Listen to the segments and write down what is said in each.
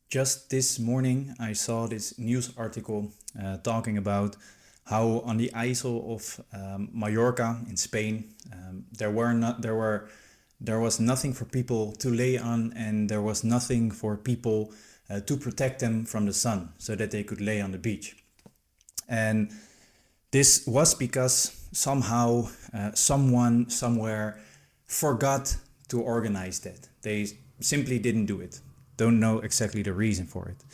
Just this morning, I saw this news article talking about how on the isle of Mallorca in Spain, there was nothing for people to lay on, and there was nothing for people to protect them from the sun, so that they could lay on the beach. And this was because somehow someone somewhere forgot to organize that. They simply didn't do it. Don't know exactly the reason for it.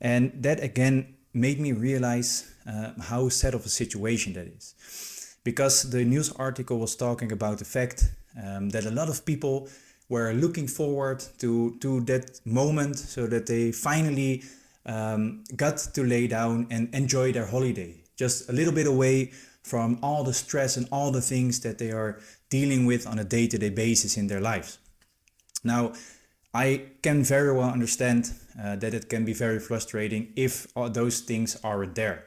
And that again made me realize how sad of a situation that is. Because the news article was talking about the fact that a lot of people were looking forward to that moment so that they finally got to lay down and enjoy their holiday. Just a little bit away from all the stress and all the things that they are dealing with on a day-to-day basis in their lives. Now, I can very well understand that it can be very frustrating if all those things aren't there.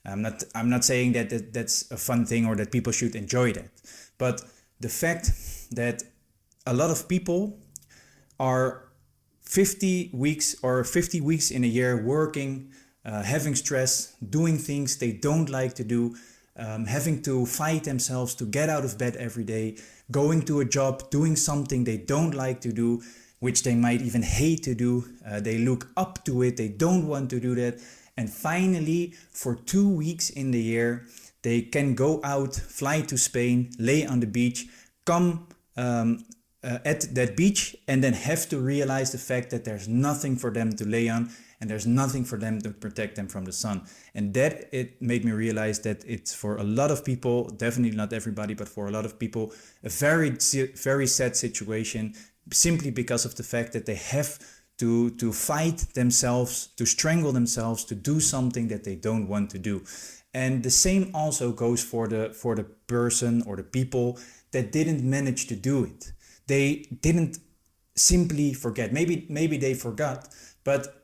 I'm not saying that that's a fun thing or that people should enjoy that. But the fact that a lot of people are 50 weeks in a year working, having stress, doing things they don't like to do, having to fight themselves to get out of bed every day, going to a job, doing something they don't like to do, which they might even hate to do. They look up to it, they don't want to do that. And finally, for 2 weeks in the year, they can go out, fly to Spain, lay on the beach, come at that beach, and then have to realize the fact that there's nothing for them to lay on and there's nothing for them to protect them from the sun. And that it made me realize that it's for a lot of people, definitely not everybody, but for a lot of people, a very sad situation, simply because of the fact that they have to fight themselves, to strangle themselves, to do something that they don't want to do. And the same also goes for the person or the people that didn't manage to do it. They didn't simply forget. Maybe they forgot, but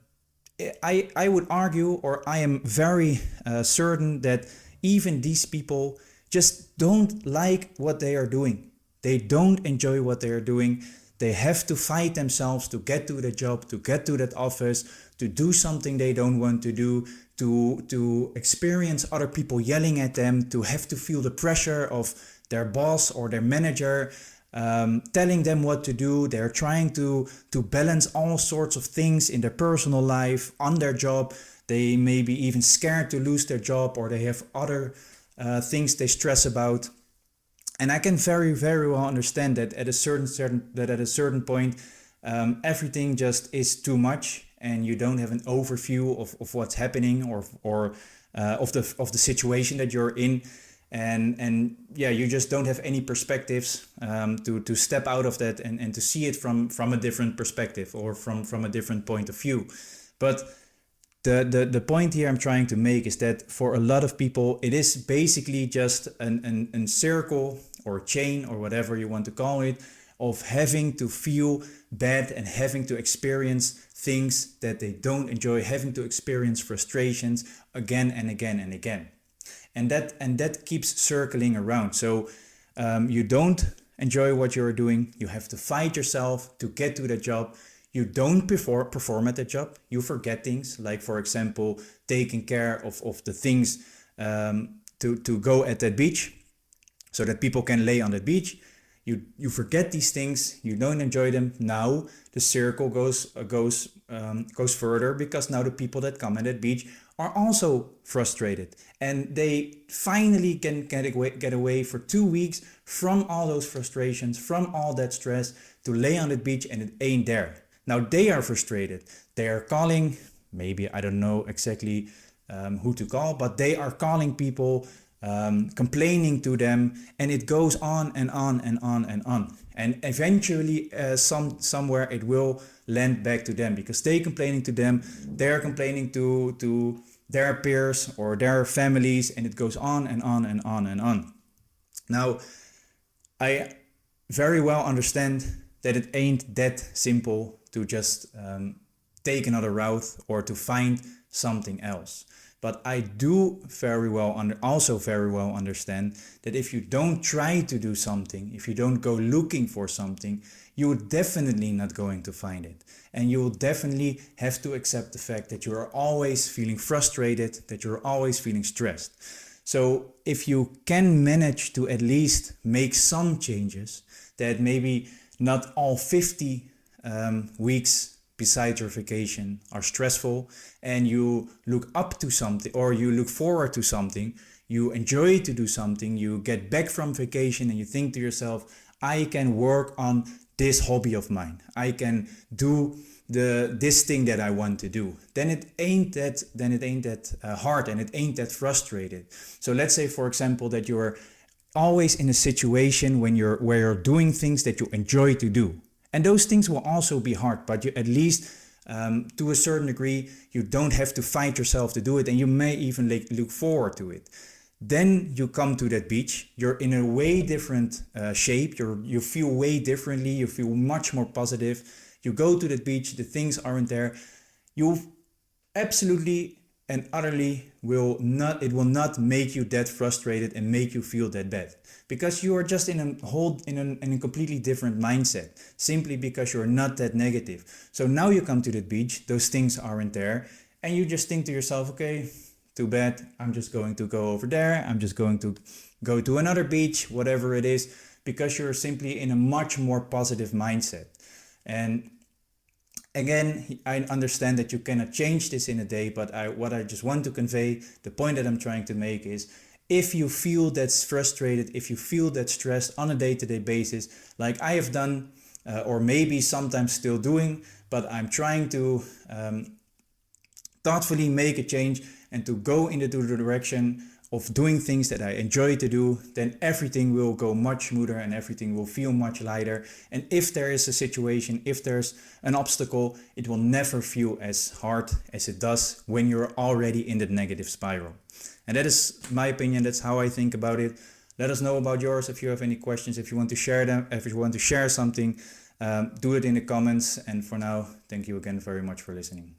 I would argue, or I am very certain that even these people just don't like what they are doing. They don't enjoy what they are doing. They have to fight themselves to get to the job, to get to that office, to do something they don't want to do, to experience other people yelling at them, to have to feel the pressure of their boss or their manager telling them what to do. They're trying to balance all sorts of things in their personal life, on their job. They may be even scared to lose their job, or they have other things they stress about. And I can very, very well understand that at a certain point, everything just is too much, and you don't have an overview of what's happening or of the situation that you're in, and yeah, you just don't have any perspectives to step out of that and to see it from a different perspective or from a different point of view. But the point here I'm trying to make is that for a lot of people, it is basically just a circle or chain or whatever you want to call it, of having to feel bad and having to experience things that they don't enjoy, having to experience frustrations again and again and again. And that keeps circling around. So you don't enjoy what you're doing. You have to fight yourself to get to the job. You don't perform at the job. You forget things, like, for example, taking care of the things to go at that beach so that people can lay on the beach. You forget these things. You don't enjoy them. Now the circle goes further, because now the people that come at that beach are also frustrated, and they finally can get away for 2 weeks from all those frustrations, from all that stress, to lay on the beach, and it ain't there. Now they are frustrated. They are calling, maybe, I don't know exactly who to call, but they are calling people, complaining to them, and it goes on and on and on and on. And eventually, somewhere it will land back to them, because they complaining to them, they're complaining to their peers or their families, and it goes on and on and on and on. Now, I very well understand that it ain't that simple to just take another route or to find something else. But I do also very well understand that if you don't try to do something, if you don't go looking for something, you're definitely not going to find it. And you will definitely have to accept the fact that you are always feeling frustrated, that you're always feeling stressed. So if you can manage to at least make some changes, that maybe not all 50 weeks besides your vacation are stressful, and you look up to something or you look forward to something, you enjoy to do something, you get back from vacation and you think to yourself, I can work on this hobby of mine, I can do this thing that I want to do, then it ain't that hard, and it ain't that frustrated. So let's say, for example, that you're always in a situation where you're doing things that you enjoy to do, and those things will also be hard, but you at least to a certain degree you don't have to fight yourself to do it, and you may even look forward to it. Then you come to that beach, you're in a way different shape, you feel way differently, you feel much more positive. You go to the beach, the things aren't there. You absolutely and utterly will not make you that frustrated and make you feel that bad, because you are just in a completely different mindset, simply because you're not that negative. So now you come to the beach, those things aren't there, and you just think to yourself, okay, too bad, I'm just going to go over there, I'm just going to go to another beach, whatever it is, because you're simply in a much more positive mindset. And again, I understand that you cannot change this in a day, but what I just want to convey, the point that I'm trying to make is, if you feel that's frustrated, if you feel that stressed on a day-to-day basis, like I have done, or maybe sometimes still doing, but I'm trying to thoughtfully make a change and to go into the direction of doing things that I enjoy to do, then everything will go much smoother and everything will feel much lighter. And if there is a situation, if there's an obstacle, it will never feel as hard as it does when you're already in that negative spiral. And that is my opinion, that's how I think about it. Let us know about yours if you have any questions, if you want to share them, if you want to share something, do it in the comments. And for now, thank you again very much for listening.